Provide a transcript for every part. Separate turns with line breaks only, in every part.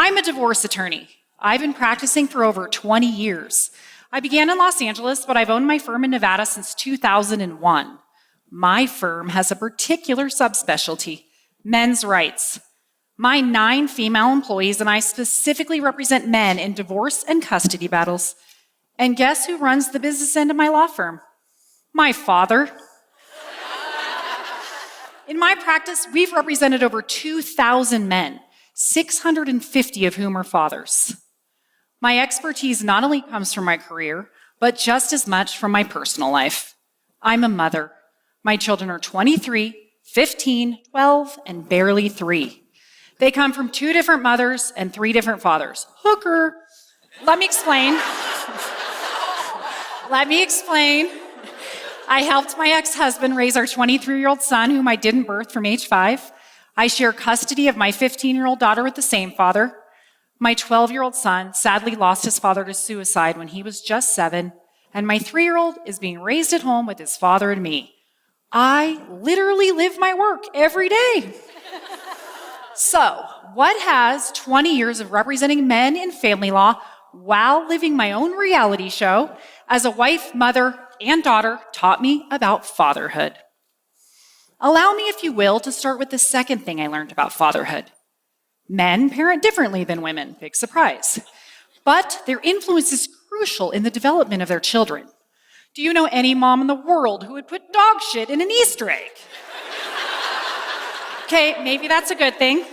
I'm a divorce attorney. I've been practicing for over 20 years. I began in Los Angeles, but I've owned my firm in Nevada since 2001. My firm has a particular subspecialty, men's rights. My 9 female employees and I specifically represent men in divorce and custody battles. And guess who runs the business end of my law firm? My father. In my practice, we've represented over 2,000 men, 650 of whom are fathers. My expertise not only comes from my career, but just as much from my personal life. I'm a mother. My children are 23, 15, 12, and barely 3. They come from 2 different mothers and 3 different fathers. Hooker. Let me explain. I helped my ex-husband raise our 23-year-old son, whom I didn't birth, from age 5. I share custody of my 15-year-old daughter with the same father. My 12-year-old son sadly lost his father to suicide when he was just 7, and my 3-year-old is being raised at home with his father and me. I literally live my work every day. So, what has 20 years of representing men in family law while living my own reality show as a wife, mother, and daughter taught me about fatherhood? Allow me, if you will, to start with the second thing I learned about fatherhood. Men parent differently than women, big surprise. But their influence is crucial in the development of their children. Do you know any mom in the world who would put dog shit in an Easter egg? Okay, maybe that's a good thing.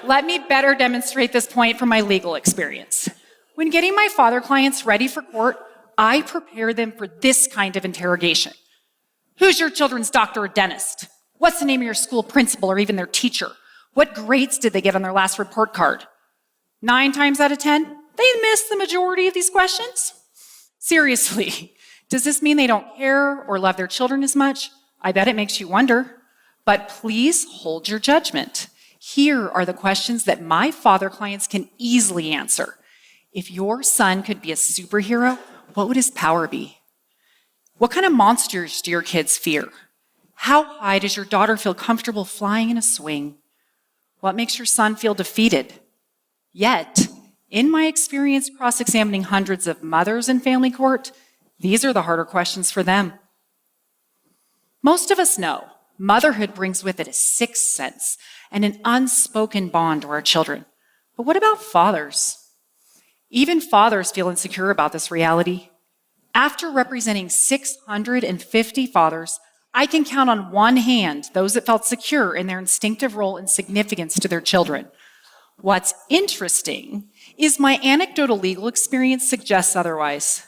Let me better demonstrate this point from my legal experience. When getting my father clients ready for court, I prepare them for this kind of interrogation. Who's your children's doctor or dentist? What's the name of your school principal or even their teacher? What grades did they get on their last report card? 9 times out of 10, they miss the majority of these questions. Seriously, does this mean they don't care or love their children as much? I bet it makes you wonder. But please hold your judgment. Here are the questions that my father clients can easily answer. If your son could be a superhero, what would his power be? What kind of monsters do your kids fear? How high does your daughter feel comfortable flying in a swing? What makes your son feel defeated? Yet, in my experience cross-examining hundreds of mothers in family court, these are the harder questions for them. Most of us know motherhood brings with it a sixth sense and an unspoken bond to our children. But what about fathers? Even fathers feel insecure about this reality. After representing 650 fathers, I can count on one hand those that felt secure in their instinctive role and significance to their children. What's interesting is my anecdotal legal experience suggests otherwise.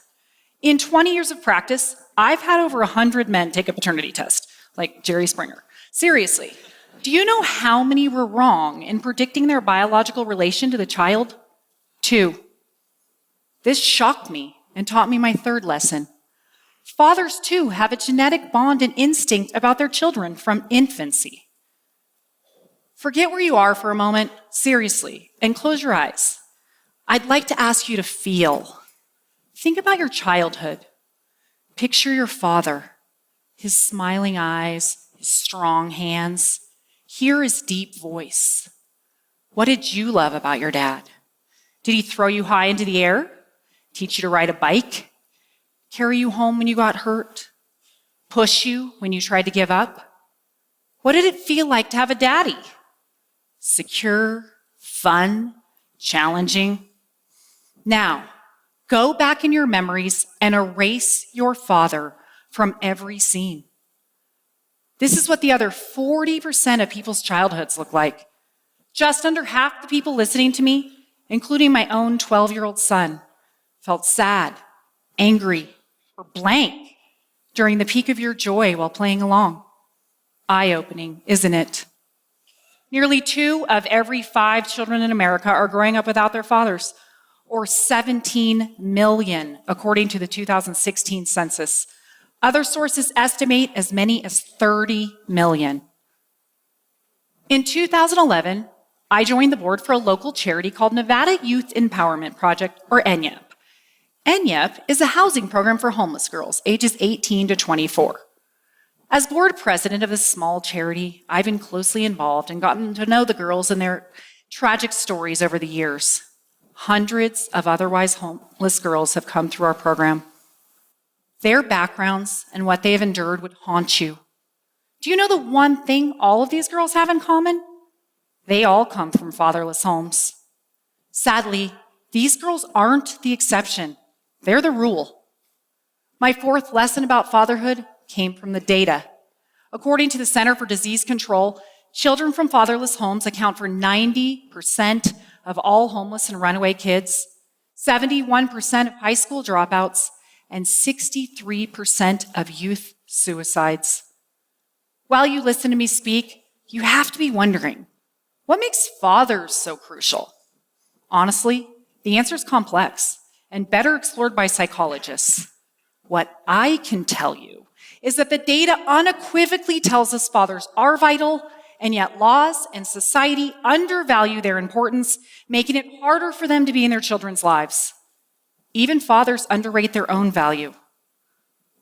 In 20 years of practice, I've had over 100 men take a paternity test, like Jerry Springer. Seriously, do you know how many were wrong in predicting their biological relation to the child? 2. This shocked me and taught me my third lesson. Fathers, too, have a genetic bond and instinct about their children from infancy. Forget where you are for a moment, seriously, and close your eyes. I'd like to ask you to feel. Think about your childhood. Picture your father, his smiling eyes, his strong hands. Hear his deep voice. What did you love about your dad? Did he throw you high into the air? Teach you to ride a bike? Carry you home when you got hurt? Push you when you tried to give up? What did it feel like to have a daddy? Secure, fun, challenging? Now, go back in your memories and erase your father from every scene. This is what the other 40% of people's childhoods look like. Just under half the people listening to me, including my own 12-year-old son, felt sad, angry, or blank during the peak of your joy while playing along. Eye-opening, isn't it? Nearly 2 of every 5 children in America are growing up without their fathers, or 17 million, according to the 2016 census. Other sources estimate as many as 30 million. In 2011, I joined the board for a local charity called Nevada Youth Empowerment Project, or ENYEP. ENYEP is a housing program for homeless girls ages 18 to 24. As board president of this small charity, I've been closely involved and gotten to know the girls and their Tragic stories over the years. Hundreds of otherwise homeless girls have come through our program. Their backgrounds and what they have endured would haunt you. Do you know the one thing all of these girls have in common? They all come from fatherless homes. Sadly, these girls aren't the exception. They're the rule. My fourth lesson about fatherhood came from the data. According to the Center for Disease Control, children from fatherless homes account for 90% of all homeless and runaway kids, 71% of high school dropouts, and 63% of youth suicides. While you listen to me speak, you have to be wondering, what makes fathers so crucial? Honestly, the answer is complex and better explored by psychologists. What I can tell you is that the data unequivocally tells us fathers are vital, and yet laws and society undervalue their importance, making it harder for them to be in their children's lives. Even fathers underrate their own value.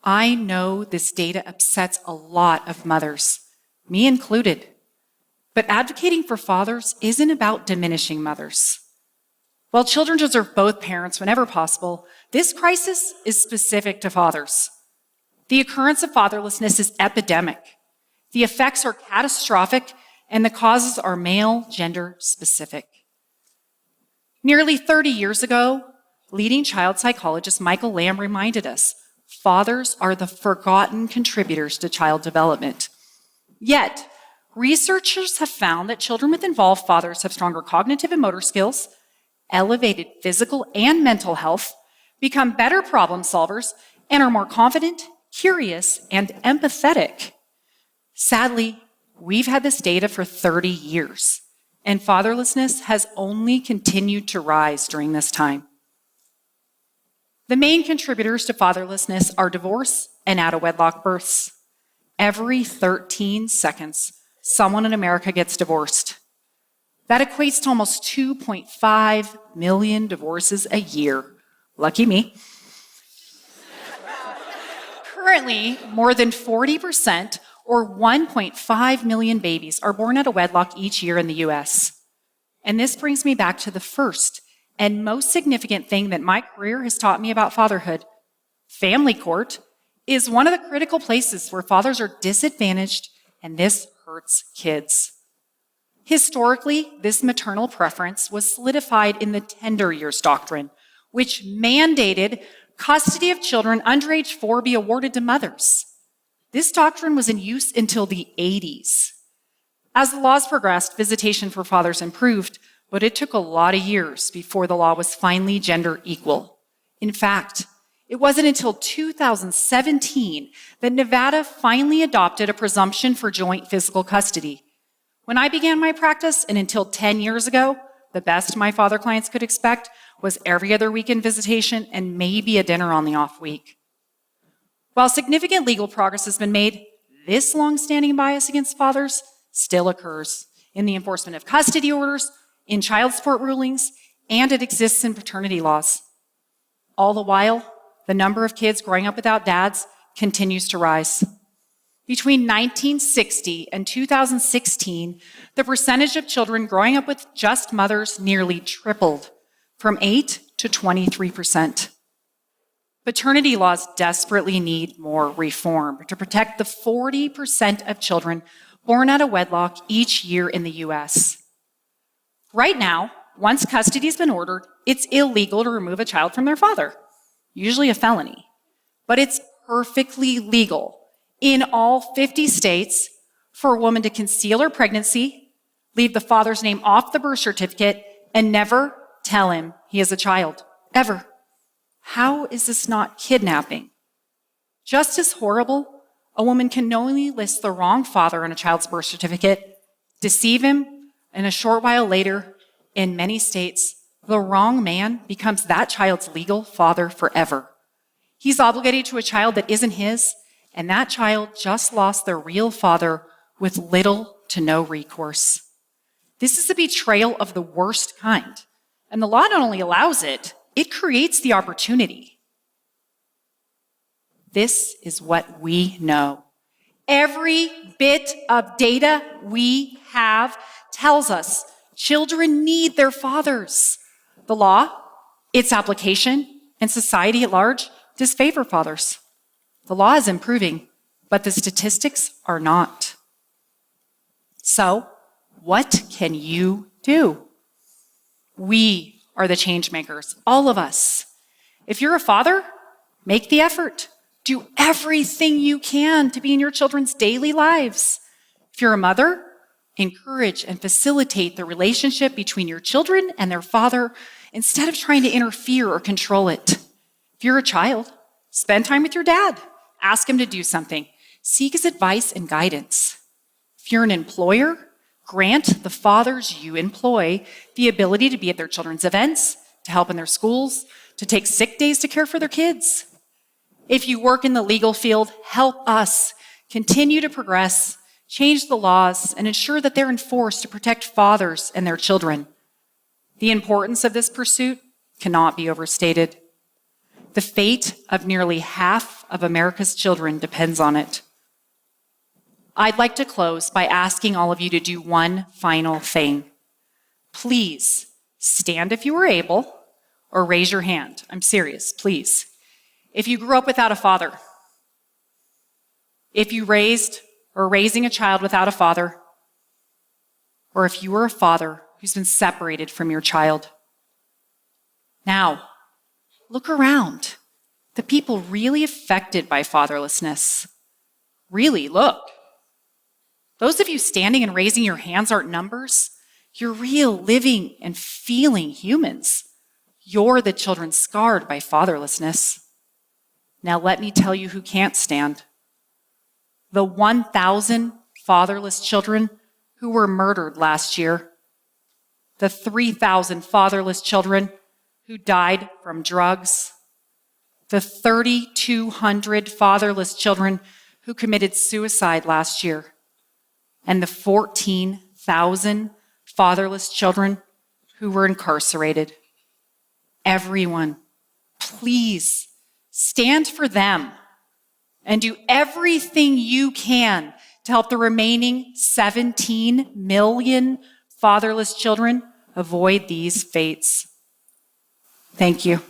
I know this data upsets a lot of mothers, me included. But advocating for fathers isn't about diminishing mothers. While children deserve both parents whenever possible, this crisis is specific to fathers. The occurrence of fatherlessness is epidemic. The effects are catastrophic, and the causes are male gender specific. Nearly 30 years ago, leading child psychologist Michael Lamb reminded us, fathers are the forgotten contributors to child development. Yet, researchers have found that children with involved fathers have stronger cognitive and motor skills, elevated physical and mental health, become better problem solvers, and are more confident, curious, and empathetic. Sadly, we've had this data for 30 years, and fatherlessness has only continued to rise during this time. The main contributors to fatherlessness are divorce and out-of-wedlock births. Every 13 seconds, someone in America gets divorced. That equates to almost 2.5 million divorces a year. Lucky me. Currently, more than 40%, or 1.5 million babies, are born out of wedlock each year in the US. And this brings me back to the first and most significant thing that my career has taught me about fatherhood. Family court is one of the critical places where fathers are disadvantaged, and this hurts kids. Historically, this maternal preference was solidified in the tender years doctrine, which mandated custody of children under age 4 be awarded to mothers. This doctrine was in use until the 80s. As the laws progressed, visitation for fathers improved, but it took a lot of years before the law was finally gender equal. In fact, it wasn't until 2017 that Nevada finally adopted a presumption for joint physical custody. When I began my practice, and until 10 years ago, the best my father clients could expect was every other weekend visitation and maybe a dinner on the off week. While significant legal progress has been made, this long-standing bias against fathers still occurs in the enforcement of custody orders, in child support rulings, and it exists in paternity laws. All the while, the number of kids growing up without dads continues to rise. Between 1960 and 2016, the percentage of children growing up with just mothers nearly tripled, from 8 to 23%. Paternity laws desperately need more reform to protect the 40% of children born out of wedlock each year in the US. Right now, once custody has been ordered, it's illegal to remove a child from their father, usually a felony. But it's perfectly legal in all 50 states for a woman to conceal her pregnancy, leave the father's name off the birth certificate, and never tell him he is a child, ever. How is this not kidnapping? Just as horrible, a woman can knowingly list the wrong father on a child's birth certificate, deceive him, and a short while later, in many states, the wrong man becomes that child's legal father forever. He's obligated to a child that isn't his, and that child just lost their real father with little to no recourse. This is a betrayal of the worst kind, and the law not only allows it, it creates the opportunity. This is what we know. Every bit of data we have tells us Children need their fathers. The law, its application, and society at large disfavor fathers. The law is improving, but the statistics are not. So, what can you do? We are the change makers, all of us. If you're a father, make the effort. Do everything you can to be in your children's daily lives. If you're a mother, encourage and facilitate the relationship between your children and their father instead of trying to interfere or control it. If you're a child, spend time with your dad. Ask him to do something. Seek his advice and guidance. If you're an employer, grant the fathers you employ the ability to be at their children's events, to help in their schools, to take sick days to care for their kids. If you work in the legal field, help us continue to progress, change the laws, and ensure that they're enforced to protect fathers and their children. The importance of this pursuit cannot be overstated. The fate of nearly half of America's children depends on it. I'd like to close by asking all of you to do one final thing. Please stand if you are able, or raise your hand. I'm serious, please. If you grew up without a father, if you raised or raising a child without a father, or if you were a father who's been separated from your child. Now, look around. The people really affected by fatherlessness. Really, look. Those of you standing and raising your hands aren't numbers. You're real, living, and feeling humans. You're the children scarred by fatherlessness. Now let me tell you who can't stand. The 1,000 fatherless children who were murdered last year. The 3,000 fatherless children who died from drugs. The 3,200 fatherless children who committed suicide last year. And the 14,000 fatherless children who were incarcerated. Everyone, please stand for them and do everything you can to help the remaining 17 million fatherless children avoid these fates. Thank you.